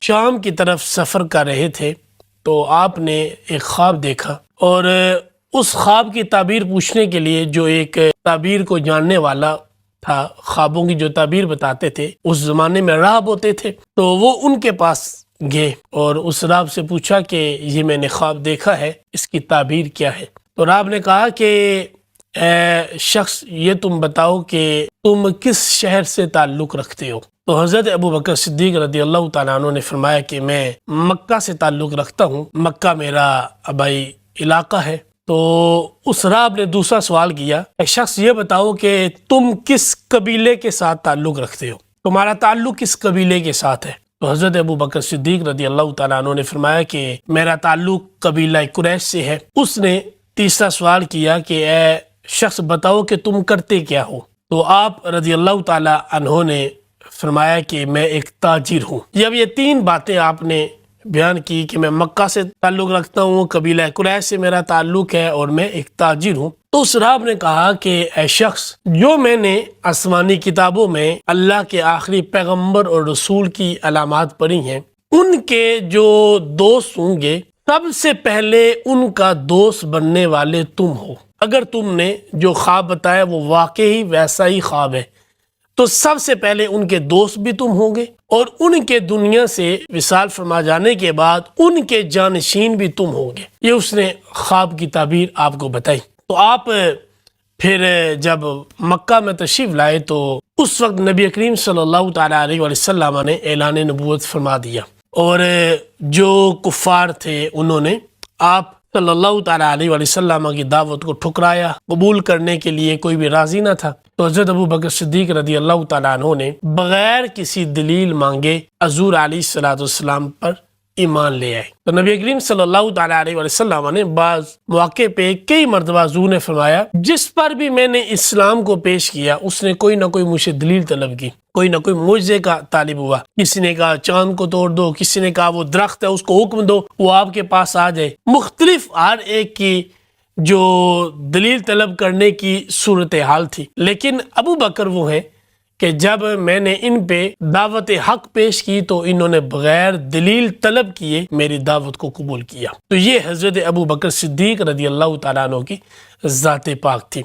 شام کی طرف سفر کر رہے تھے تو آپ نے ایک خواب دیکھا، اور اس خواب کی تعبیر پوچھنے کے لیے جو ایک تعبیر کو جاننے والا تھا، خوابوں کی جو تعبیر بتاتے تھے، اس زمانے میں راہب ہوتے تھے، تو وہ ان کے پاس گئے اور اس راہب سے پوچھا کہ یہ میں نے خواب دیکھا ہے، اس کی تعبیر کیا ہے؟ تو راہب نے کہا کہ اے شخص، یہ تم بتاؤ کہ تم کس شہر سے تعلق رکھتے ہو؟ تو حضرت ابو بکر صدیق رضی اللہ تعالیٰ عنہ نے فرمایا کہ میں مکہ سے تعلق رکھتا ہوں، مکہ میرا آبائی علاقہ ہے۔ تو اس راہب نے دوسرا سوال کیا، اے شخص یہ بتاؤ کہ تم کس قبیلے کے ساتھ تعلق رکھتے ہو، تمہارا تعلق کس قبیلے کے ساتھ ہے؟ تو حضرت ابو بکر صدیق رضی اللہ تعالیٰ عنہ نے فرمایا کہ میرا تعلق قبیلہ قریش سے ہے۔ اس نے تیسرا سوال کیا کہ اے شخص بتاؤ کہ تم کرتے کیا ہو؟ تو آپ رضی اللہ تعالیٰ عنہ نے فرمایا کہ میں ایک تاجر ہوں۔ جب یہ تین باتیں آپ نے بیان کی کہ میں مکہ سے تعلق رکھتا ہوں، قبیلہ قریش سے میرا تعلق ہے، اور میں ایک تاجر ہوں، تو اس راہب نے کہا کہ اے شخص، جو میں نے آسمانی کتابوں میں اللہ کے آخری پیغمبر اور رسول کی علامات پڑھی ہیں، ان کے جو دوست ہوں گے، سب سے پہلے ان کا دوست بننے والے تم ہو۔ اگر تم نے جو خواب بتایا وہ واقعی ویسا ہی خواب ہے تو سب سے پہلے ان کے دوست بھی تم ہوں گے، اور ان کے دنیا سے وصال فرما جانے کے بعد ان کے جانشین بھی تم ہوں گے۔ یہ اس نے خواب کی تعبیر آپ کو بتائی۔ تو آپ پھر جب مکہ میں تشریف لائے تو اس وقت نبی کریم صلی اللہ تعالیٰ علیہ وسلم نے اعلان نبوت فرما دیا، اور جو کفار تھے انہوں نے آپ صلی اللہ تعالیٰ علیہ وسلم کی دعوت کو ٹھکرایا، قبول کرنے کے لیے کوئی بھی راضی نہ تھا۔ تو حضرت ابو بکر صدیق رضی اللہ تعالیٰ عنہ نے بغیر کسی دلیل مانگے حضور علیہ السلام پر ایمان لے آئے۔ تو نبی کریم صلی اللہ تعالیٰ علیہ وسلم نے بعض مواقع پہ کئی مرتبہ حضور نے فرمایا، جس پر بھی میں نے اسلام کو پیش کیا اس نے کوئی نہ کوئی مجھ سے دلیل طلب کی، کوئی نہ کوئی معجزے کا طالب ہوا۔ کسی نے کہا چاند کو توڑ دو، کسی نے کہا وہ درخت ہے اس کو حکم دو وہ آپ کے پاس آ جائے۔ مختلف ہر ایک کی جو دلیل طلب کرنے کی صورتحال تھی، لیکن ابو بکر وہ ہیں کہ جب میں نے ان پہ دعوت حق پیش کی تو انہوں نے بغیر دلیل طلب کیے میری دعوت کو قبول کیا۔ تو یہ حضرت ابو بکر صدیق رضی اللہ تعالیٰ عنہ کی ذات پاک تھی۔